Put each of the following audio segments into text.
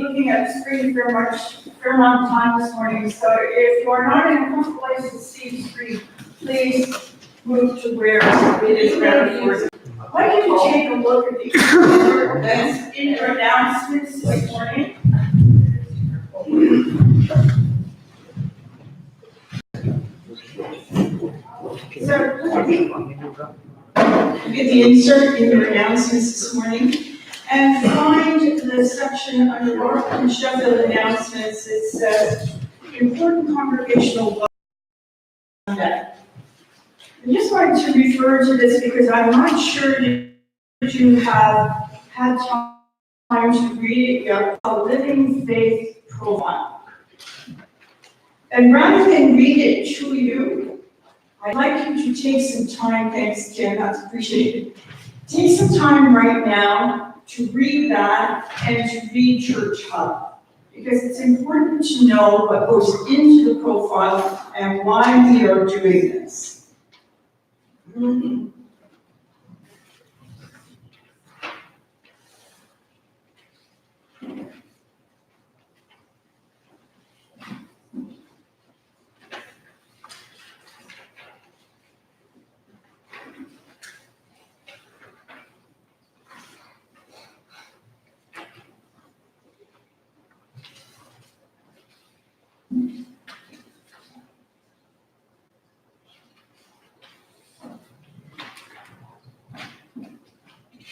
Looking at the screen for a fair amount of time this morning, so if you are not in a comfortable place to see the screen, please move to where it is ready for you. I'd like you to take a look at the events in your announcements this morning. So, get the insert in your announcements this morning. And find the section under North and Sheffield announcements. It says, important congregational Sunday. I just wanted to refer to this because I'm not sure that you have had time to read a living faith profile. And rather than read it to you, I'd like you to take some time, thanks Jen, that's appreciated. Take some time right now to read that and to read Church Hub, because it's important to know what goes into the profile and why we are doing this.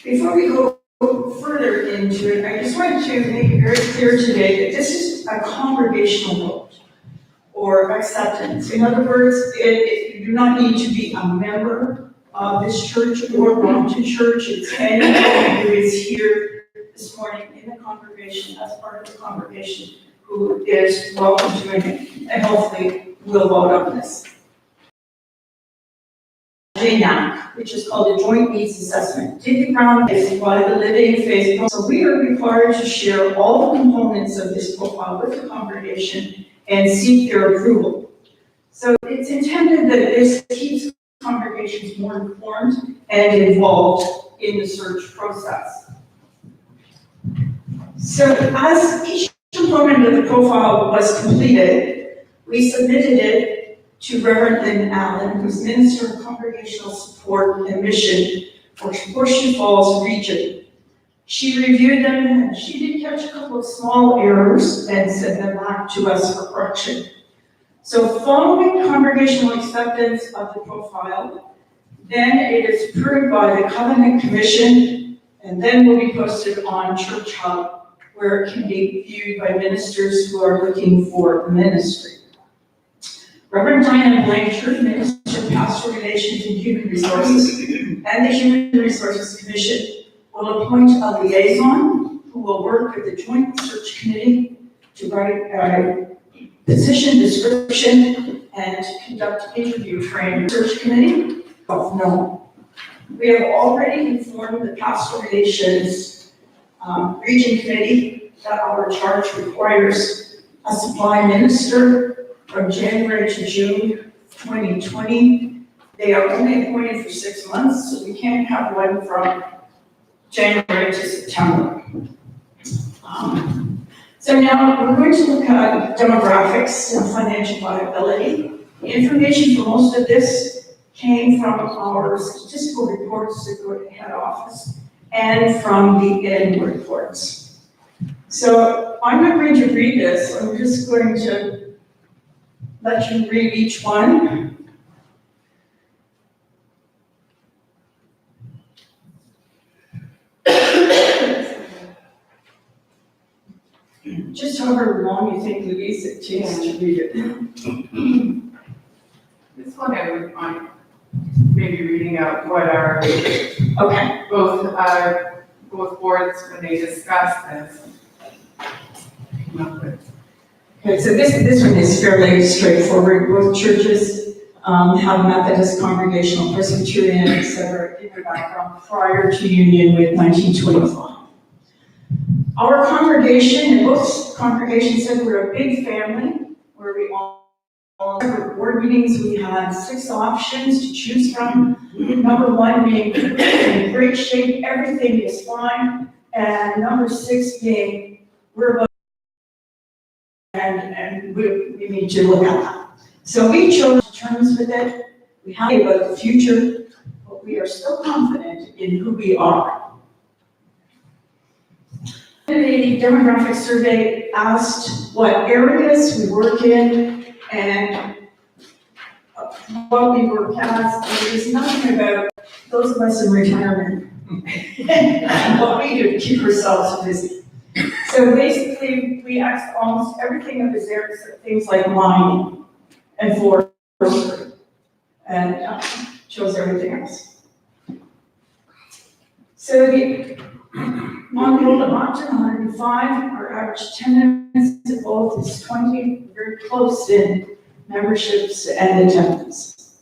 Before we go further into it, I just wanted to make it very clear today that this is a congregational vote or acceptance. In other words, you do not need to be a member of this church or belong to church. It's anyone who is here this morning in the congregation, as part of the congregation, who is welcome to it and hopefully will vote on this. JNAC, which is called the Joint Needs Assessment. Dig the ground is by the Living Faith. So we are required to share all the components of this profile with the congregation and seek their approval. So it's intended that this keeps congregations more informed and involved in the search process. So as each component of the profile was completed, we submitted it to Reverend Lynn Allen, who's Minister of Congregational Support and Mission for Horseshoe Falls region. She reviewed them and she did catch a couple of small errors and sent them back to us for correction. So following congregational acceptance of the profile, then it is approved by the Covenant Commission and then will be posted on Church Hub, where it can be viewed by ministers who are looking for ministry. Reverend Diana Blanchard, Minister of Pastoral Relations and Human Resources, and the Human Resources Commission will appoint a liaison who will work with the Joint Search Committee to write a position description and conduct interview training. Search Committee? Oh, no. We have already informed the Pastoral Relations Region Committee that our charge requires a supply minister from January to June 2020 They are only appointed for 6 months, so we can't have one from January to September. So now we're going to look at demographics and financial viability. The information for most of this came from our statistical reports that go to head office and from the annual reports. So I'm not going to read this, I'm just going to let you read each one. Just however long you think, Louise, it takes to read it. This one I would mind maybe reading out what are Okay. both boards when they discuss this came up with. Okay, so this one is fairly straightforward. Both churches have Methodist, Congregational, Presbyterian, etc. in their background prior to union with 1925. Our congregation, and both congregations said we're a big family, where we all separate board meetings. We had 6 options to choose from. Number 1 being in great shape, everything is fine, and number 6 being we're about and we need to look at that. So we chose terms with it. We have about the future, but we are still confident in who we are. The demographic survey asked what areas we work in and what we work as. There's nothing about those of us in retirement and what we do to keep ourselves busy. So basically, we asked almost everything that was there, except things like mining and forestry, and chose everything else. So on the roll of Moncton, 105, our average attendance at both is 20, very close in memberships and attendance.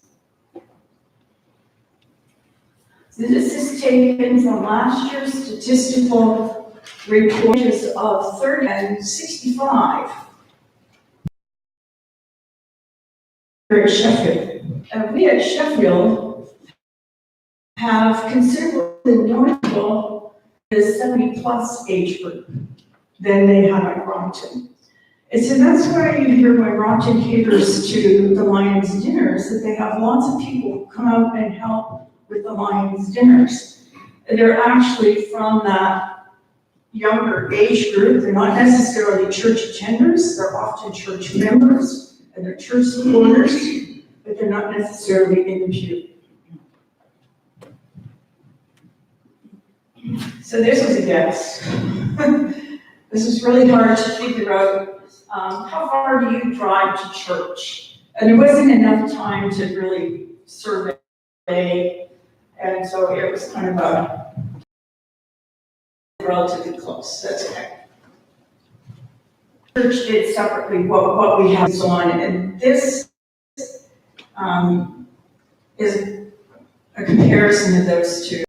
So this is taken from last year's statistical reports of 30 and 65 here at Sheffield. We at Sheffield have considerably more people in the 70-plus age group than they have at Brompton. And so that's why you hear when Brompton caters to the Lions dinners, that they have lots of people come out and help with the Lions dinners. They're actually from that younger age group. They're not necessarily church attenders, they're often church members and they're church supporters, but they're not necessarily in the pew. So this was a guess. This is really hard to figure out how far do you drive to church? And there wasn't enough time to really survey, and so it was kind of a relatively close, that's okay. Church did separately what we have on, and this is a comparison of those two.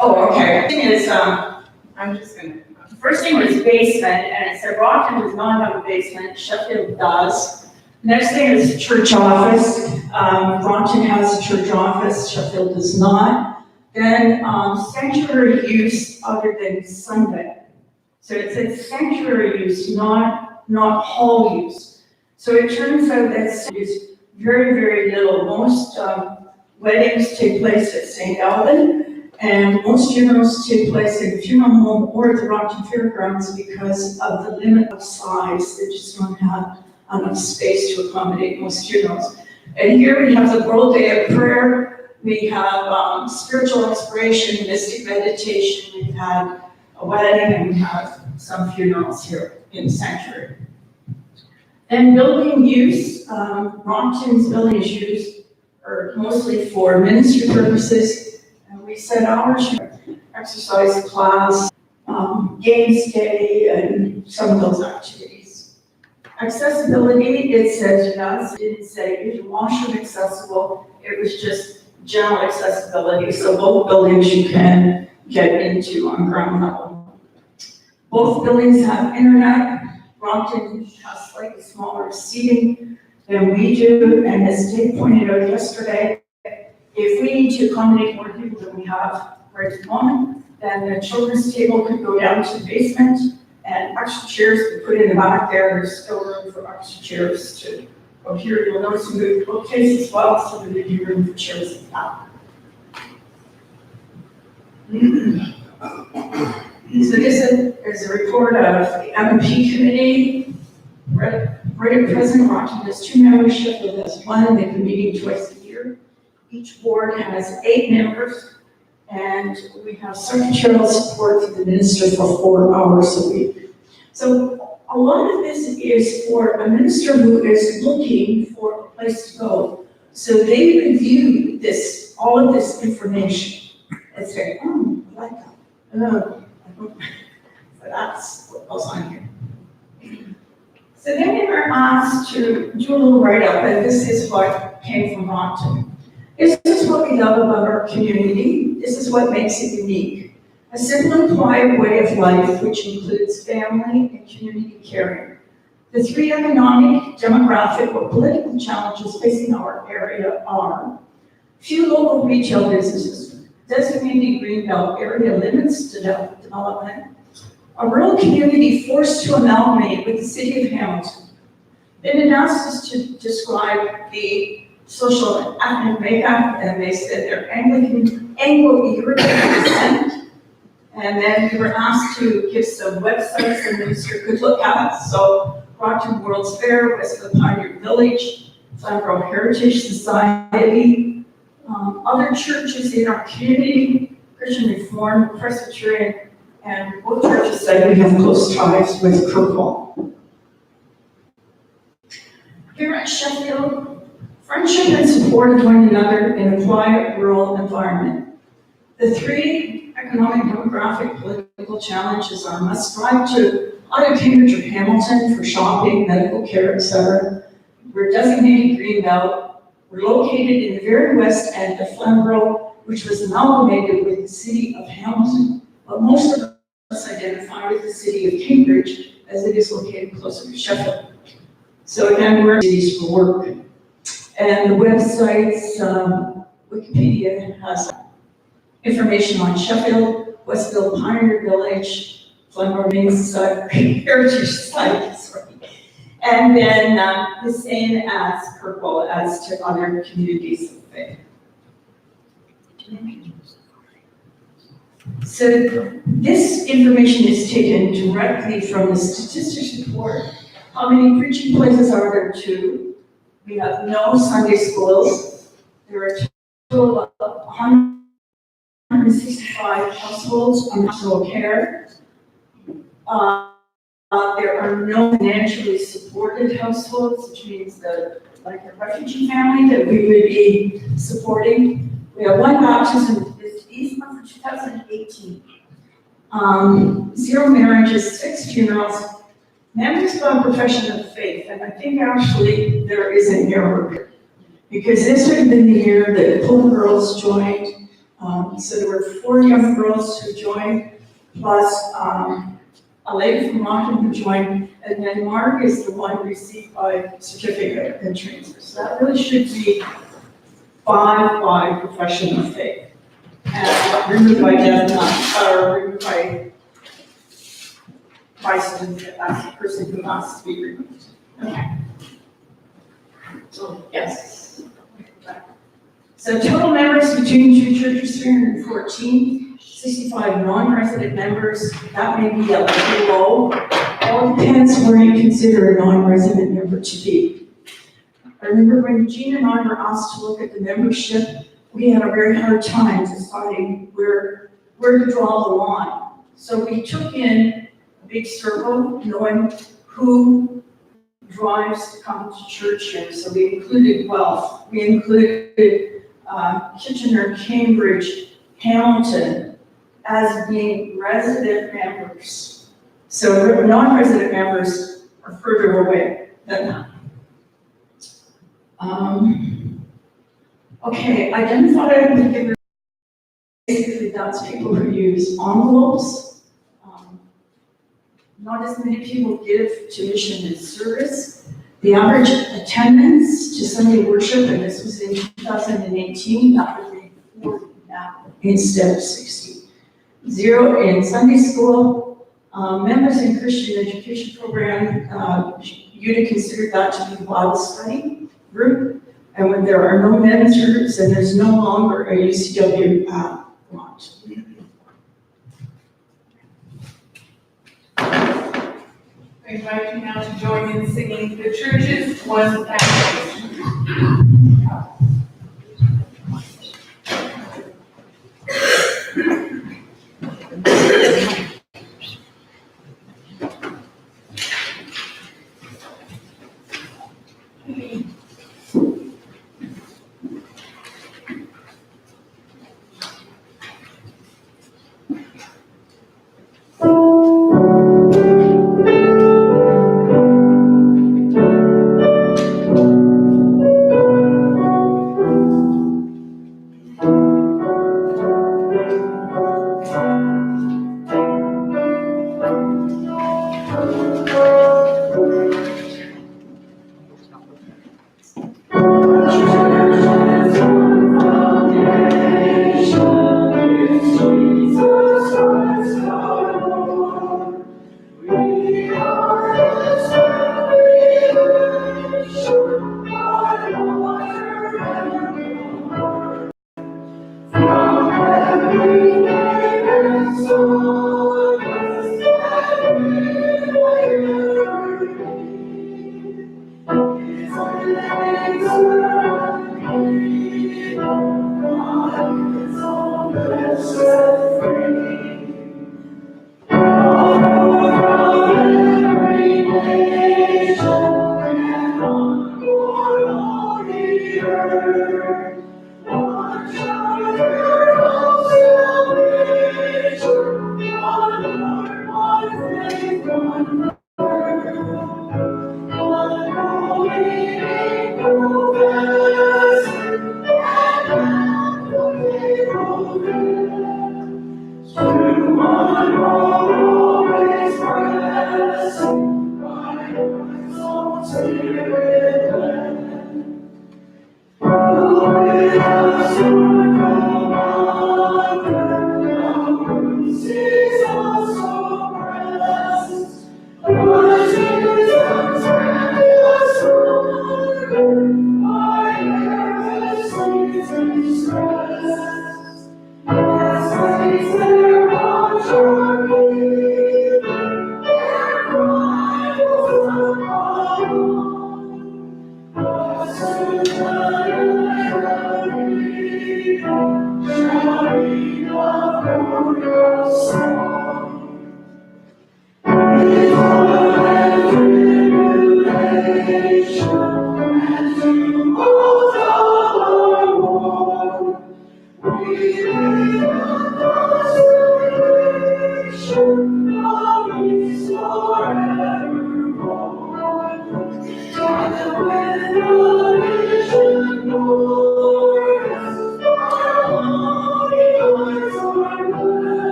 Oh, okay. The thing is, I'm just gonna. the first thing was basement, and it said Brockton does not have a basement, Sheffield does. Next thing is church office. Brompton has a church office, Sheffield does not. Then sanctuary use other than Sunday. So it said sanctuary use, not hall use. So it turns out that is very, very little. Most weddings take place at St. Alban, and most funerals take place in a funeral home or at the Brompton Fairgrounds because of the limit of size. They just don't have enough space to accommodate most funerals. And here we have the World Day of Prayer. We have spiritual exploration, mystic meditation. We've had a wedding, and we have some funerals here in the sanctuary. And building use, Brompton's building is used mostly for ministry purposes. And we set hours, exercise class, games day, and some of those activities. Accessibility, it says yes. It didn't say is washroom accessible. It was just general accessibility. So both buildings you can get into on ground level. Both buildings have internet. Brompton has slightly smaller seating than we do. And as Dave pointed out yesterday, if we need to accommodate more people than we have right at the moment, then the children's table could go down to the basement and extra chairs could put in the back there. There's still room for extra chairs to go here. You'll notice we moved bookcase as well, so there'll be room for chairs in the back. So this is a report of the M&P committee. Right at present, Rockton has 2 members, Sheffield has 1. They've been meeting twice a year. Each board has 8 members, and we have secretarial support for the minister for 4 hours a week. So a lot of this is for a minister who is looking for a place to go. So they review this, all of this information, and say, oh, I like that. Oh, I don't. So that's what goes on here. So then we were asked to do a little write-up, and this is what came from Rockton. This is what we love about our community. This is what makes it unique. A simple and quiet way of life, which includes family and community caring. The 3 economic, demographic, or political challenges facing our area are few local retail businesses, designated greenbelt area limits to development, a rural community forced to amalgamate with the city of Hamilton. Then it asked us to describe the social and ethnic makeup, and they said they're Anglo-European descent. And then we were asked to give some websites the minister could look at. So Rockton World's Fair, Westfield Pioneer Village, Flamborough Heritage Society, other churches in our community, Christian Reformed, Presbyterian, and both churches say we have close ties with Kirkwall. Here at Sheffield, friendship and support of one another in a quiet rural environment. The 3 economic, demographic, political challenges are must drive to out of Cambridge or Hamilton for shopping, medical care, etc. We're designated green belt. We're located in the very west end of Flamborough, which was amalgamated with the city of Hamilton. But most of us identify with the city of Cambridge as it is located closer to Sheffield. So again, we're cities for work. And the websites, Wikipedia has information on Sheffield, Westfield Pioneer Village, Flamborough Main Society, Heritage Society, sorry. And then the same as Kirkwall as to other communities of faith. So this information is taken directly from the statistics report. How many preaching places are there? 2. We have no Sunday schools. There are a total of 165 households on pastoral care. There are no financially supported households, which means that, like a refugee family that we would be supporting. We have 1 baptism. These are for 2018. 0 marriages, 6 funerals, members by profession of faith. And I think actually there is an error here, because this would have been the year that the Pullman girls joined. So there were 4 young girls who joined, plus a lady from Rockton who joined, and then Mark is the one who received by certificate and transfer. So that really should be 5 by profession of faith. And removed by death, or removed by someone, that's the person who wants to be removed. Okay. So, yes. So total members between 2 churches, 314, 65 non-resident members, that may be a little low. All depends where you consider a non-resident member to be. I remember when Jean and I were asked to look at the membership, we had a very hard time deciding where to draw the line. So we took in a big circle, knowing who drives to come to church here. So we included Guelph, we included Kitchener, Cambridge, Hamilton as being resident members. So non-resident members are further away than that. Okay, identify with givers. Basically, that's people who use envelopes. Not as many people give to mission and service. The average attendance to Sunday worship, and this was in 2018, that would be instead of 60. 0 in Sunday school, members in Christian education program, you to consider that to be Bible study group. And when there are no ministers, then there's no longer a UCW launch. I invite you now to join in singing "The Church's One Foundation."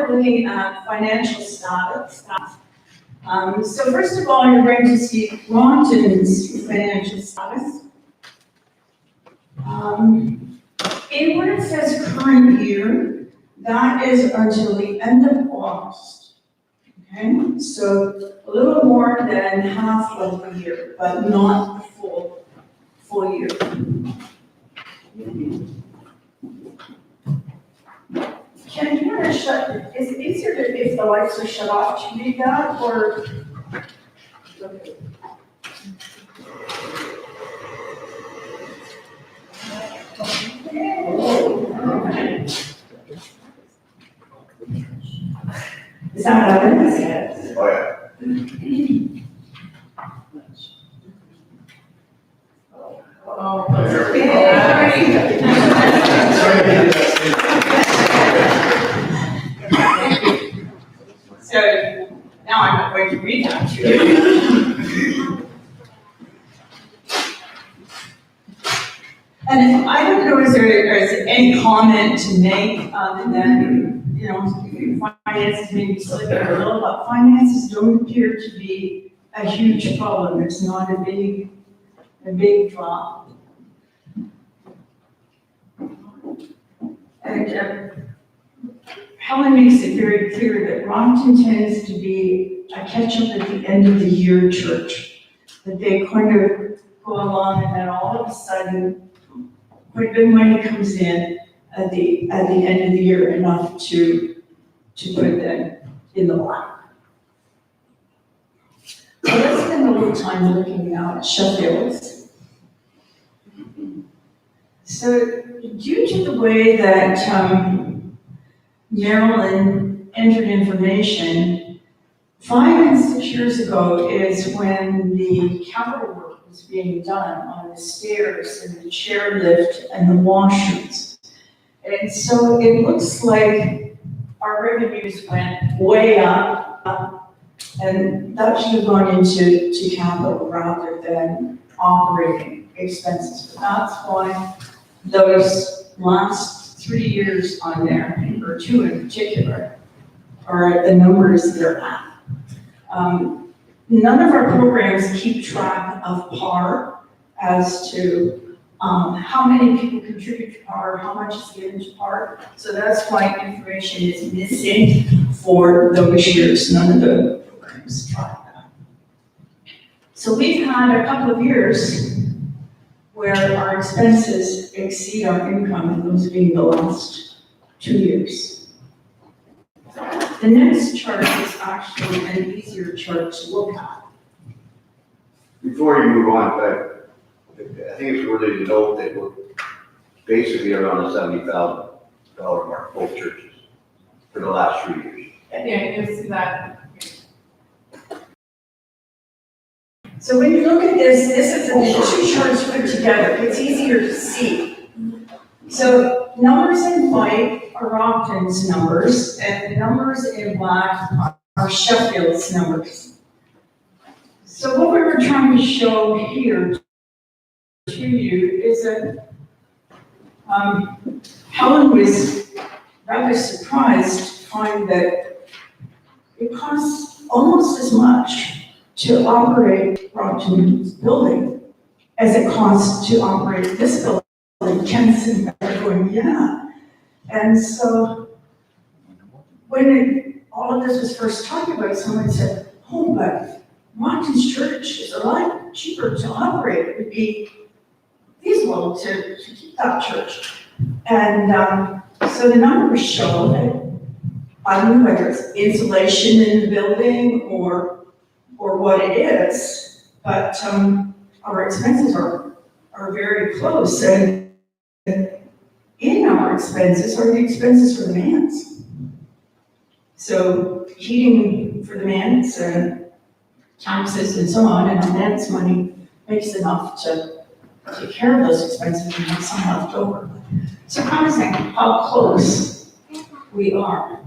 Looking at financial status. So first of all, you're going to see Ronton's financial status. In where it says current year, that is until the end of August. Okay, so a little more than half of a year, but not a full year. Can you is it easier if the lights are shut off to read that, or? Okay. So now I'm not going to read that to you. And I don't know, is there any comment to make other than, finances maybe slipping a little, but finances don't appear to be a huge problem. It's not a big drop. And Helen makes it very clear that Rockton tends to be a catch-up at the end of the year church. That they kind of go along and then all of a sudden, quite a bit of money comes in at the end of the year, enough to put them in the black. So let's spend a little time looking now at Sheffield. So due to the way that Maryland entered information, 5 and 6 years ago is when the capital work was being done on the stairs and the chairlift and the washrooms. And so it looks like our revenues went way up, and that should have gone into capital rather than operating expenses. But that's why those last 3 years on there, or 2 in particular, are the numbers they're at. None of our programs keep track of PAR as to how many people contribute to PAR, how much is given to PAR. So that's why information is missing for those years. None of the programs track that. So we've had a couple of years where our expenses exceed our income, and those being the last 2 years. The next chart is actually an easier chart to look at. Before you move on, but I think it's worthy to note that we're basically around the $70,000 mark, both churches, for the last 3 years. Yeah, you see that. So when you look at this is the 2 charts put together. It's easier to see. So numbers in white are Rockton's numbers, and the numbers in black are Sheffield's numbers. So what we were trying to show here to you is that Helen was rather surprised to find that it costs almost as much to operate Rockton's building as it costs to operate this building. Jensen going, yeah. And so when all of this was first talked about, someone said, oh, but Rockton's church is a lot cheaper to operate. It would be feasible to keep that church. And so the numbers show that, I don't know whether it's insulation in the building or what it is, but our expenses are very close. And in our expenses are the expenses for the manse. So heating for the manse and taxes and so on, and our manse money makes enough to take care of those expenses and have some left over. Surprising how close we are.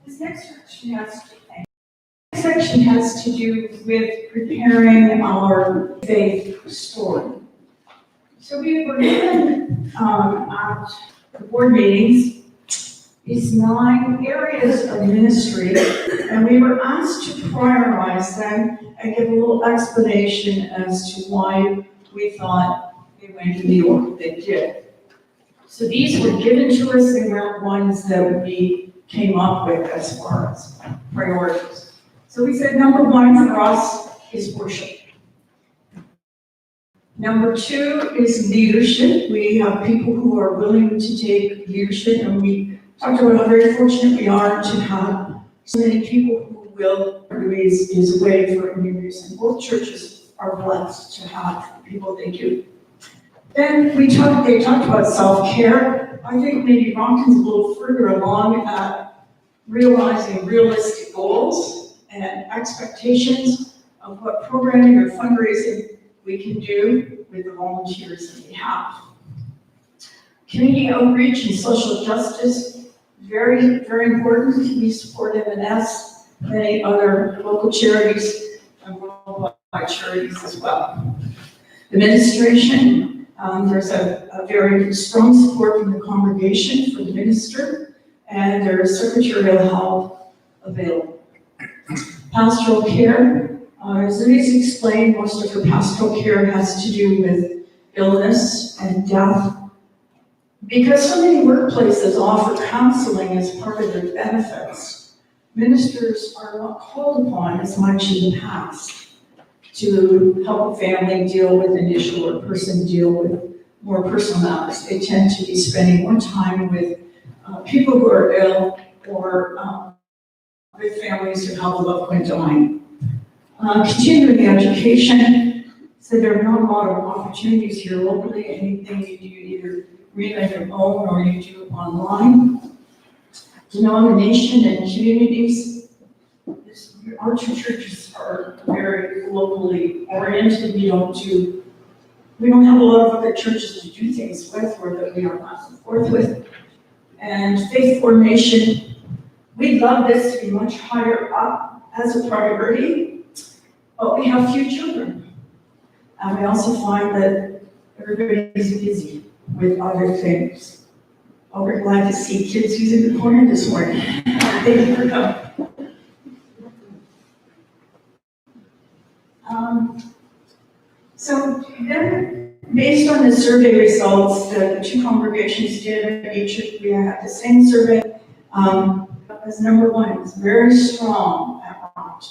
This next section has to do with preparing our faith story. So we were given at the board meetings these 9 areas of ministry, and we were asked to prioritize them and give a little explanation as to why we thought they went in the order they did. So these were given to us, they weren't ones that we came up with as far as priorities. So we said number 1 for us is worship. Number 2 is leadership. We have people who are willing to take leadership, and we talked about how very fortunate we are to have so many people who will is a way for any reason. Both churches are blessed to have the people they do. Then they talked about self-care. I think maybe Ronkin's a little further along at realizing realistic goals and expectations of what programming or fundraising we can do with the volunteers that we have. Community outreach and social justice, very, very important. We support M&S, many other local charities, and worldwide charities as well. Administration, there's a very strong support from the congregation for the minister, and there is secretarial help available. Pastoral care, as Louise explained, most of her pastoral care has to do with illness and death. Because so many workplaces offer counseling as part of their benefits, ministers are not called upon as much in the past to help a family deal with an issue or a person deal with more personal matters. They tend to be spending more time with people who are ill or with families who have a loved one dying. Continuing education, so there are not a lot of opportunities here locally. Anything you do, you either read on your own or you do online. Denomination and communities. Our two churches are very locally oriented. We don't have a lot of other churches to do things with or that we are back and forth with. And faith formation, we'd love this to be much higher up as a priority, but we have few children. And we also find that everybody's busy with other things. Oh, we're glad to see kids who's in the corner this morning. Thank you for coming. So then, based on the survey results that the two congregations did, we had the same survey, as number 1, it's very strong at Rot.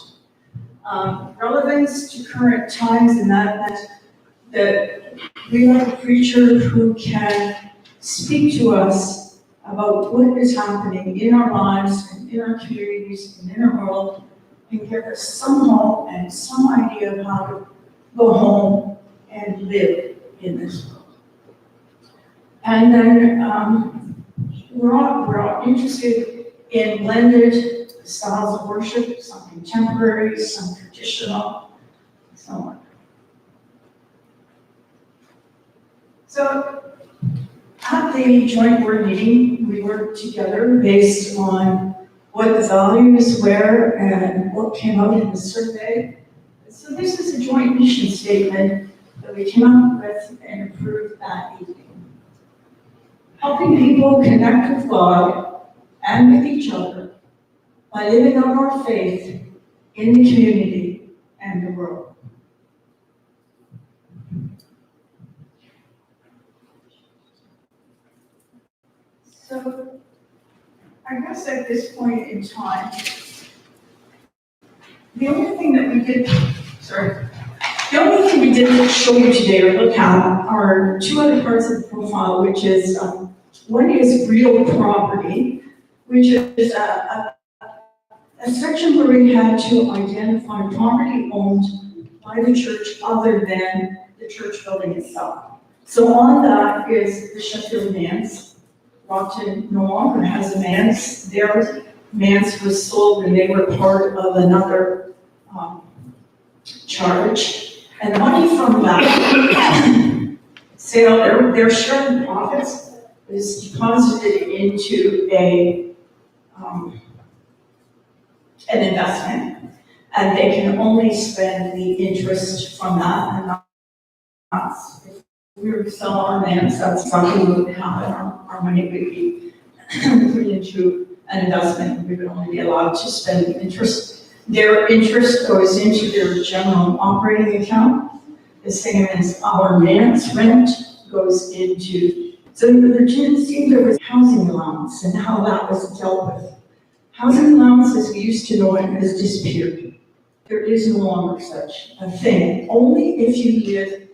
Relevance to current times, and that we like a preacher who can speak to us about what is happening in our lives and in our communities and in our world, and give us some hope and some idea of how to go home and live in this world. And then we're all interested in blended styles of worship, some contemporary, some traditional, and so on. So at the joint board meeting, we worked together based on what the values were and what came out in the survey. So this is a joint mission statement that we came up with and approved that evening. Helping people connect with God and with each other by living out our faith in the community and the world. So, I guess at this point in time, the only thing we didn't show you today or look at are two other parts of the profile, which is, one is real property, which is a section where we had to identify property owned by the church other than the church building itself. So on that is the Sheffield manse. Rockton no longer has a manse. Their manse was sold and they were part of another charge. And the money from that sale, their share of profits is deposited into an investment, and they can only spend the interest from that, and that's, if we were to sell our lands, that's something that would happen, our money would be put into an investment, we would only be allowed to spend the interest. Their interest goes into their general operating account, the same as our man's rent goes into, so there didn't seem there was housing allowance and how that was dealt with. Housing allowance, as we used to know it, has disappeared. There is no longer such a thing. Only if you live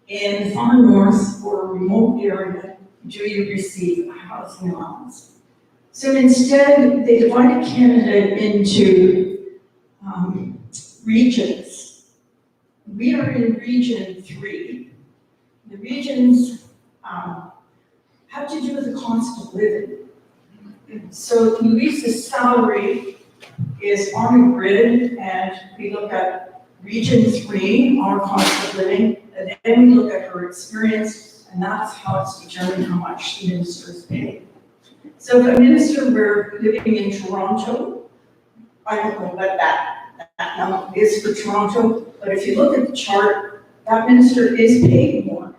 in far north or a remote area do you receive a housing allowance. So instead, they divided Canada into regions. We are in region 3. The regions have to do with the cost of living. So Louise's salary is on a grid, and we look at region 3, our cost of living, and then we look at her experience, and that's how it's determined how much the minister is paid. So if a minister were living in Toronto, I don't know what that number is for Toronto, but if you look at the chart, that minister is paid more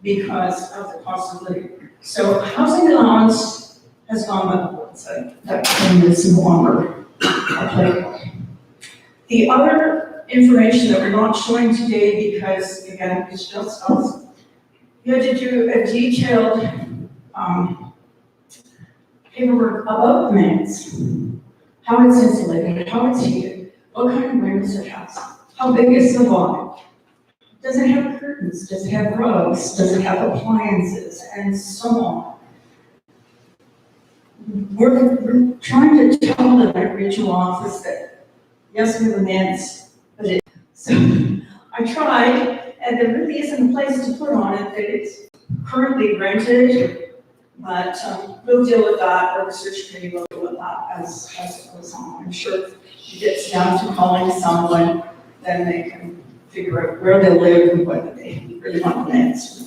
because of the cost of living. So housing allowance has gone up, so that thing is no longer applicable. The other information that we're not showing today, because again, it's just us, you had to do a detailed paperwork about the manse, how it's insulated, how it's heated, what kind of windows it has, how big is the volume, does it have curtains, does it have rugs, does it have appliances, and so on. We're trying to tell the regional office that, yes, we have a manse, but it, so I tried, and there really isn't a place to put on it that it's currently rented, but we'll deal with that, or the search committee will deal with that as it goes on. I'm sure if it gets down to calling someone, then they can figure out where they live and whether they really want a manse or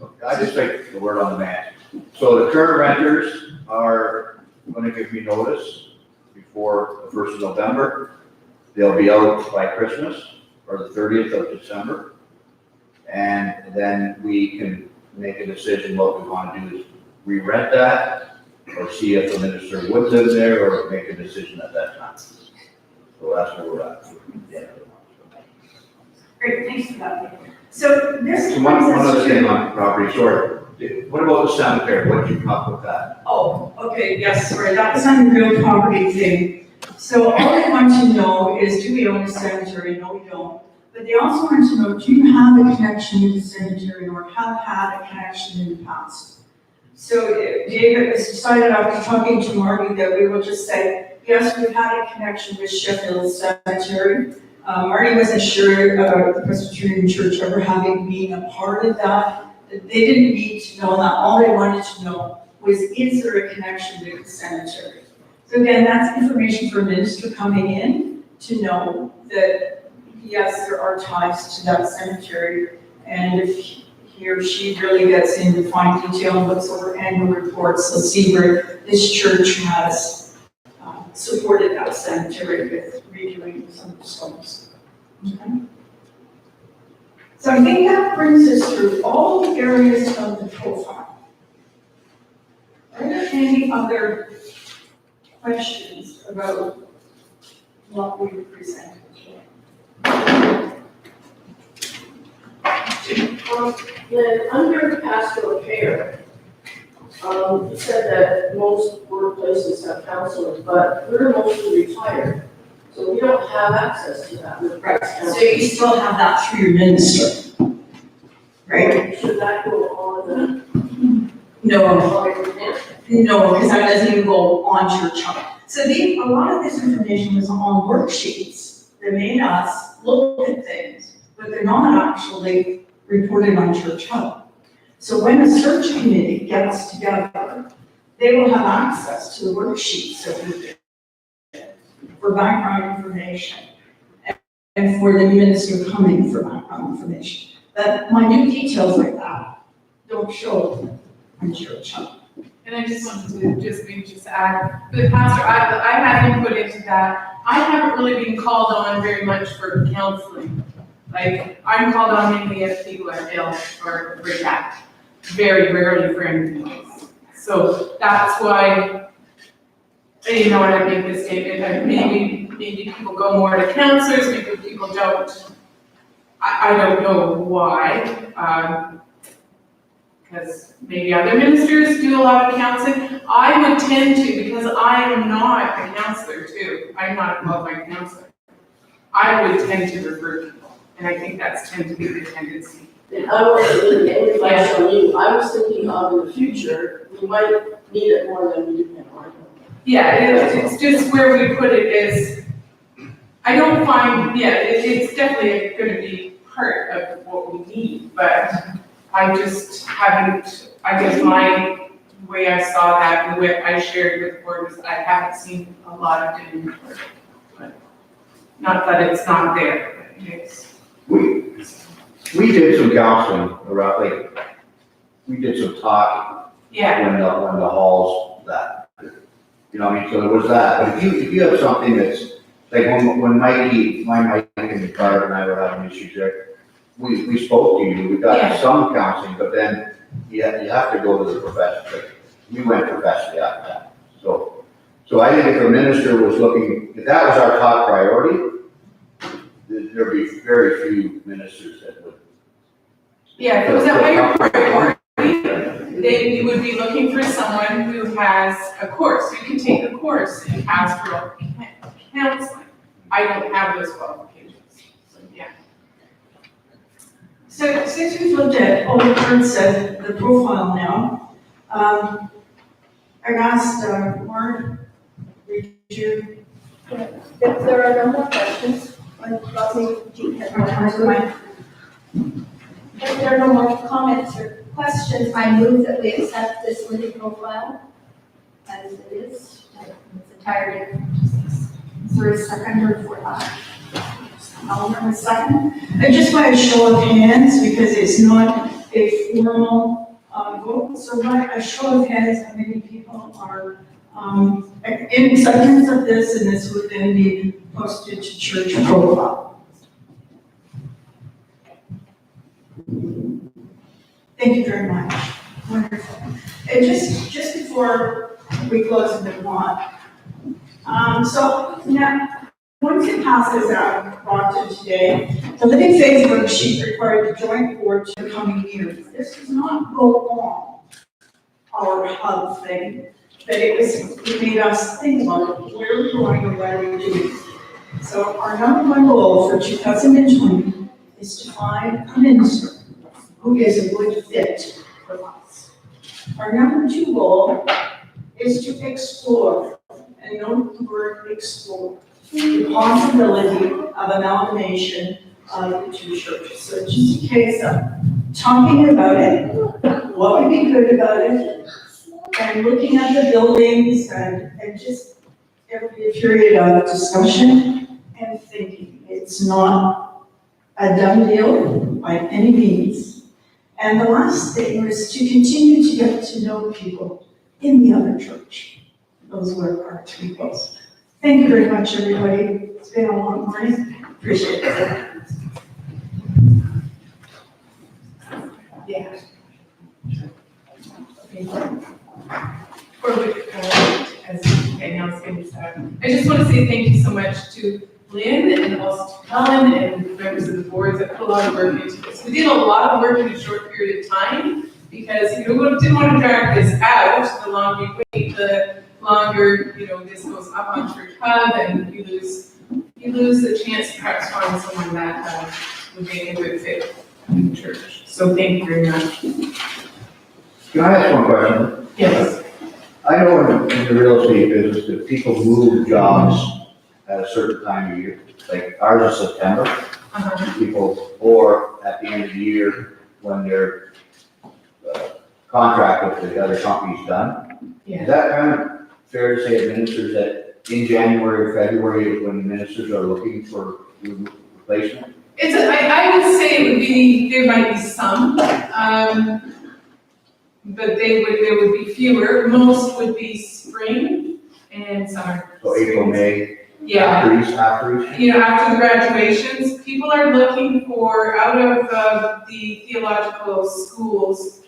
not. I just take the word on the man. So the current renters are going to give me notice before the 1st of November. They'll be out by Christmas or the 30th of December. And then we can make a decision what we want to do is re-rent that or see if the minister would live there or make a decision at that time. So that's where we're at. Yeah. Great, thanks for that. So this So one other thing on property, sorry. What about the cemetery? What did you come up with that? Oh, okay, yes, sorry, that was on the real property thing. So all I want to know is, do we own a cemetery? No, we don't. But they also want to know, do you have a connection with the cemetery or have had a connection in the past? So David has decided after talking to Marty that we will just say, yes, we've had a connection with Sheffield Cemetery. Marty wasn't sure about the Presbyterian Church ever having been a part of that. They didn't need to know that. All they wanted to know was, is there a connection with the cemetery? So again, that's information for a minister coming in to know that, yes, there are ties to that cemetery. And if he or she really gets into fine detail and looks over annual reports, they'll see where this church has supported that cemetery with redoing some of the stones. Okay. So I think that brings us through all the areas of the profile. Are there any other questions about what we presented today? Then under pastoral care, you said that most workplaces have counselors, but we're mostly retired, so we don't have access to that. Right, so you still have that through your minister, right? Should that go on the? No, because that doesn't even go on Church Hub. So a lot of this information was on worksheets that made us look at things, but they're not actually reported on Church Hub. So when a search committee gets together, they will have access to the worksheets that we did for background information and for the minister coming for background information. But minute details like that don't show on Church Hub. And I just wanted to maybe add, but Pastor, I had input into that. I haven't really been called on very much for counseling. Like, I'm called on mainly if people are ill or break out. Very rarely for anything else. So that's why, you know, when I make this statement, that maybe people go more to counselors, maybe people don't. I don't know why. Because maybe other ministers do a lot of counseling. I would tend to, because I am not a counselor too. I'm not a qualified counselor. I would tend to refer people, and I think that's tend to be the tendency. And I wasn't really any advice on you, I was thinking of in the future, we might need it more than we do now. Yeah, it's just where we put it is, I don't find, it's definitely going to be part of what we need, but I just haven't, I guess my way I saw that and the way I shared with the board was I haven't seen a lot of doing it. But not that it's not there, but it's. We did some counseling around, like, we did some talking Yeah, when the halls that, you know what I mean, so there was that, but if you have something that's, like when Mike and the car and I were having issues there, we spoke to you, we got some counseling, but then you have to go to the professional, like, we went professionally after that. So I think if a minister was looking, if that was our top priority, there'd be very few ministers that would. yeah, if it was a higher priority, then you would be looking for someone who has a course. You can take a course in pastoral counseling. I don't have those qualifications, so yeah. So since we've looked at all the parts of the profile now, I've asked Mark, would you? If there are no more questions, Jean has one more. If there are no more comments or questions, I move that we accept this living profile as it is, in its entirety. Is there a seconder for that? I'll have a second. I just want a show of hands because it's not a formal vote. So a show of hands, how many people are in acceptance of this, and this would then be posted to church profile. Thank you very much. Wonderful. And just before we close and move on, so now, once it passes out, brought to today, the Living Faith worksheet required the joint board to the coming year. This does not go on our hub thing, but it made us think about where we're going and what we're doing. So our number one goal for 2020 is to find a minister who is a good fit for us. Our number 2 goal is to explore, and note the word explore, the possibility of amalgamation of the 2 churches. So it's just a case of talking about it, what would be good about it, and looking at the buildings and just every period of discussion and thinking. It's not a done deal by any means. And the last thing is to continue to get to know people in the other church. Those were our 3 goals. Thank you very much, everybody. It's been a long morning. Appreciate it. Yeah. Okay. For which, now it's going to start. I just want to say thank you so much to Lynn and also to Helen and members of the boards that put a lot of work into this. We did a lot of work in a short period of time because we didn't want to drag this out. The longer you wait, the longer this goes up on Church Hub, and you lose the chance to perhaps find someone that would make a good fit in the church. So thank you very much. Can I ask one question? Yes. I know in the real estate business that people move jobs at a certain time of year, like ours is September. People, or at the end of the year when their contract with the other company's done. Yeah. Is that kind of fair to say, ministers, that in January or February is when ministers are looking for replacement? I would say it would be, there might be some, but there would be fewer. Most would be spring and summer. So April, May, Yeah. after Easter? After the graduations, people are looking for, out of the theological schools,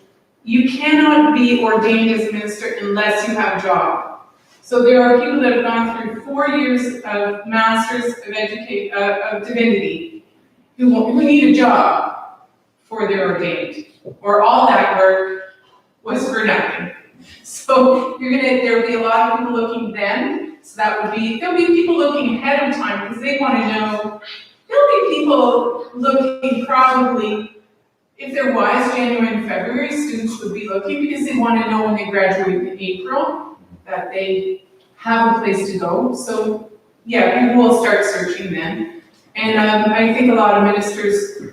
you cannot be ordained as a minister unless you have a job. So there are people that have gone through 4 years of masters of divinity who need a job before they're ordained, or all that work was for nothing. So there'll be a lot of people looking then. So there'll be people looking ahead of time because they want to know. There'll be people looking probably, if they're wise, January and February, students would be looking because they want to know when they graduate in April that they have a place to go. So yeah, people will start searching then. And I think a lot of ministers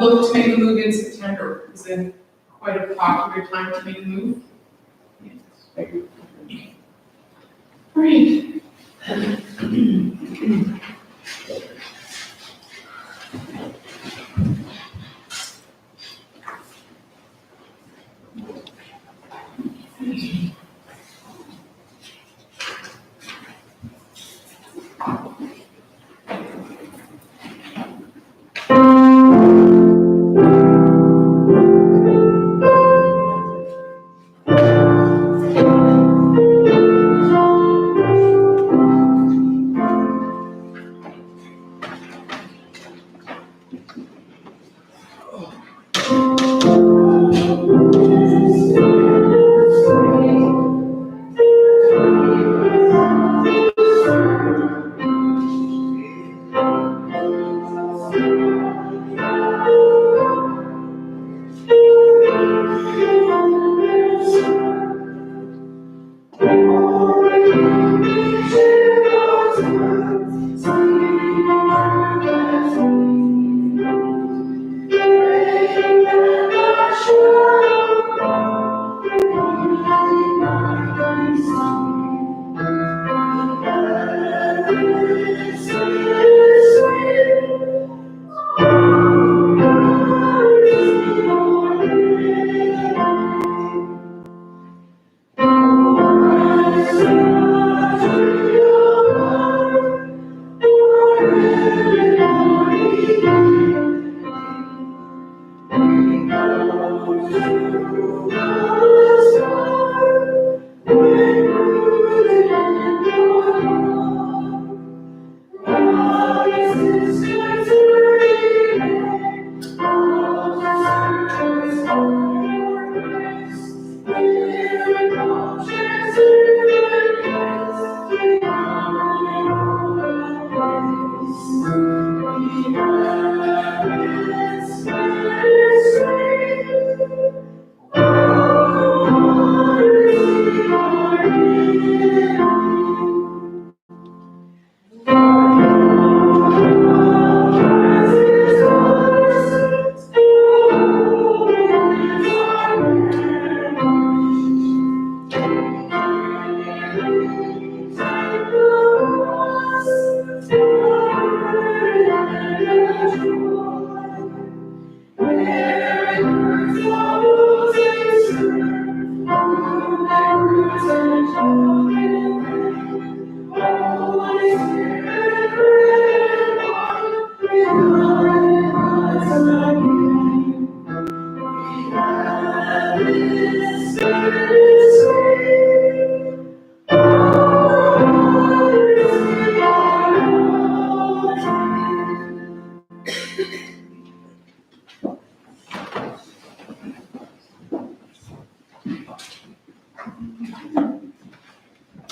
look to make a move in September. It's quite a popular time to make a move. Yes. Thank you. Great.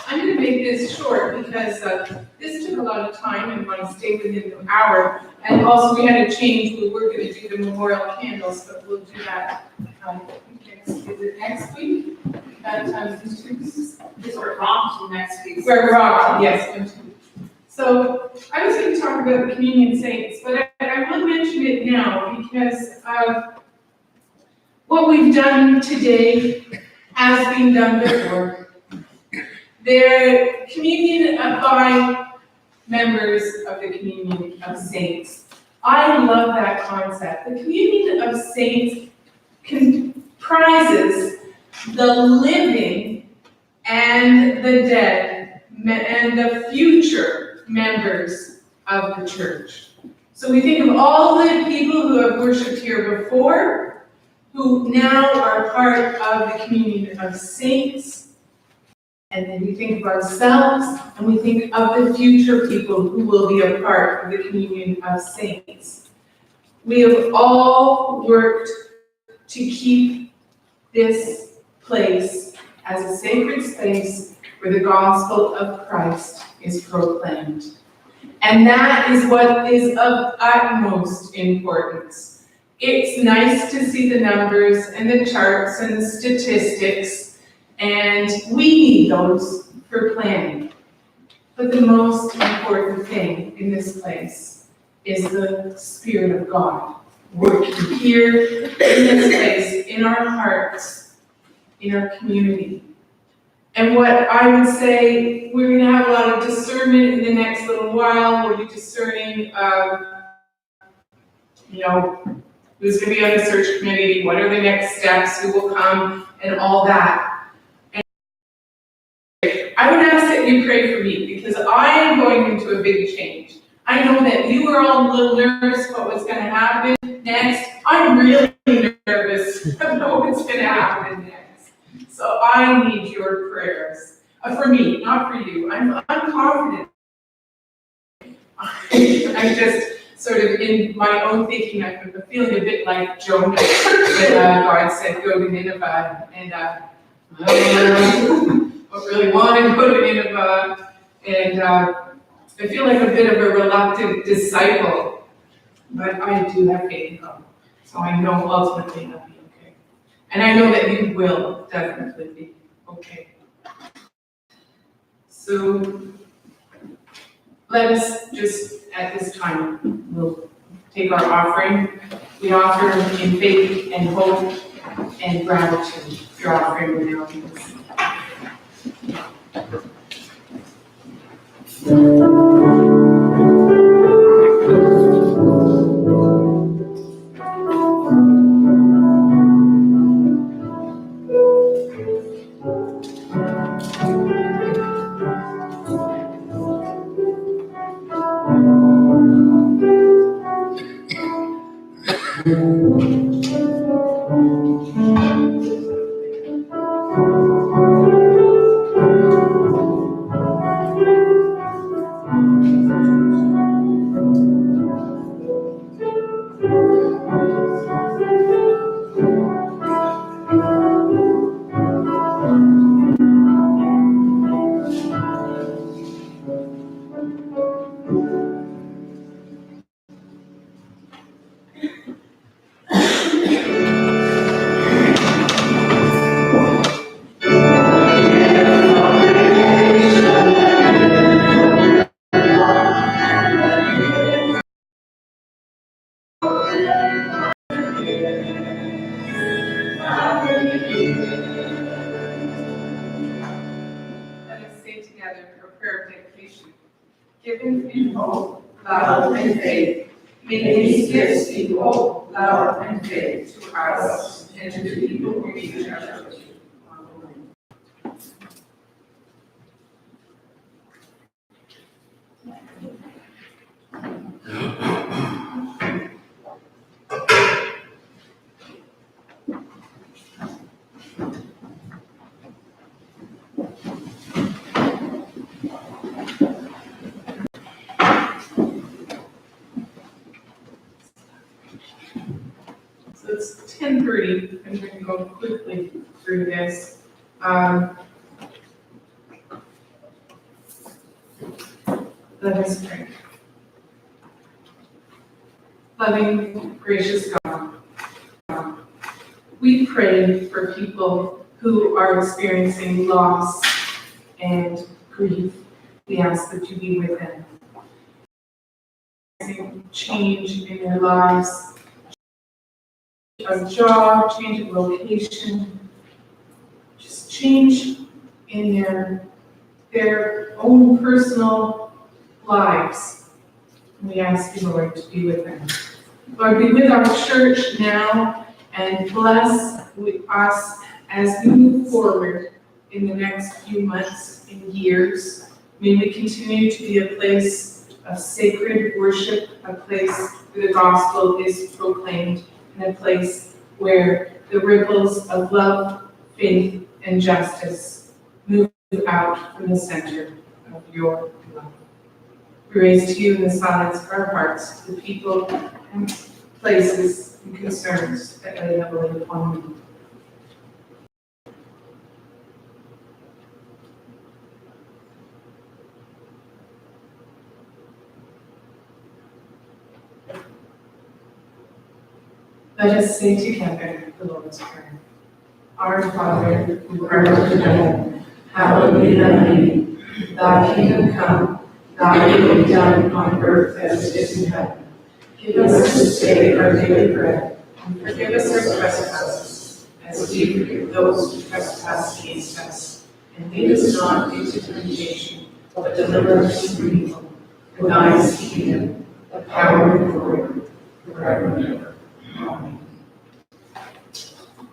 I'm going to make this short because this took a lot of time and want to stay within the hour. And also we had a change, we were going to do the memorial candles, but we'll do that, is it next week? These two weeks? This we're on to next week. We're wrong, yes. In 2 weeks. So I was going to talk about the communion saints, but I will mention it now because what we've done today has been done before. They're communion by members of the communion of saints. I love that concept. The communion of saints comprises the living and the dead and the future members of the church. So we think of all the people who have worshiped here before, who now are part of the communion of saints. And then we think of ourselves, and we think of the future people who will be a part of the communion of saints. We have all worked to keep this place as a sacred space where the gospel of Christ is proclaimed. And that is what is of utmost importance. It's nice to see the numbers and the charts and the statistics, and we need those for planning. But the most important thing in this place is the Spirit of God working here in this place, in our hearts, in our community. And what I would say, we're going to have a lot of discernment in the next little while. We'll be discerning, who's going to be on the search committee, what are the next steps, who will come, and all that. I would ask that you pray for me because I am going into a big change. I know that you were all a little nervous about what's going to happen next. I'm really nervous about what's going to happen next. So I need your prayers. For me, not for you. I'm confident. I'm just sort of in my own thinking, I'm feeling a bit like Jonah when God said, go to Nineveh. And don't really want to go to Nineveh, and I feel like a bit of a reluctant disciple, but I do have faith in God, so I know ultimately I'll be okay. And I know that you will definitely be okay. So let us just, at this time, we'll take our offering. We offer in faith and hope and gratitude. Your offering will now be received. Let us say together a prayer of dedication. Given in hope, love, and faith, may these gifts be hope, love, and faith to us and to the people we reach out to. Amen. 10:30, I'm going to go quickly through this. Let us pray. Loving, gracious God, we pray for people who are experiencing loss and grief. We ask that you be with them. Change in their lives, a job, change of location, just change in their own personal lives. We ask you, Lord, to be with them. Lord, be with our church now and bless us as we move forward in the next few months and years. May we continue to be a place of sacred worship, a place where the gospel is proclaimed, and a place where the ripples of love, faith, and justice move out from the center of your love. We raise to you in the silence of our hearts the people and places and concerns that lay heavily upon you. Let us say together the Lord's Prayer. Our Father, who art in heaven, hallowed be thy name. Thy kingdom come, thy will be done on earth as it is in heaven. Give us this day our daily bread, and forgive us our trespasses, as we forgive those who trespass against us. And lead us not into temptation, but deliver us from evil. For thine is the kingdom, the power, and the glory, forever and ever. Amen.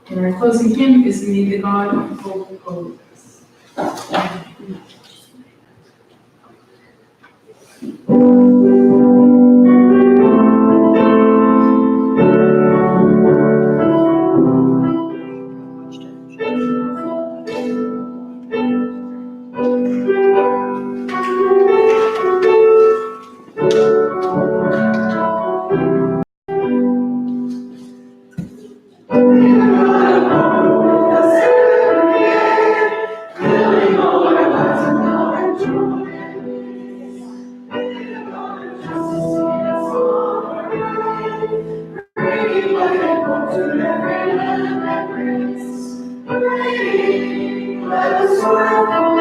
And our closing hymn is May the God of Hope go with us. Let us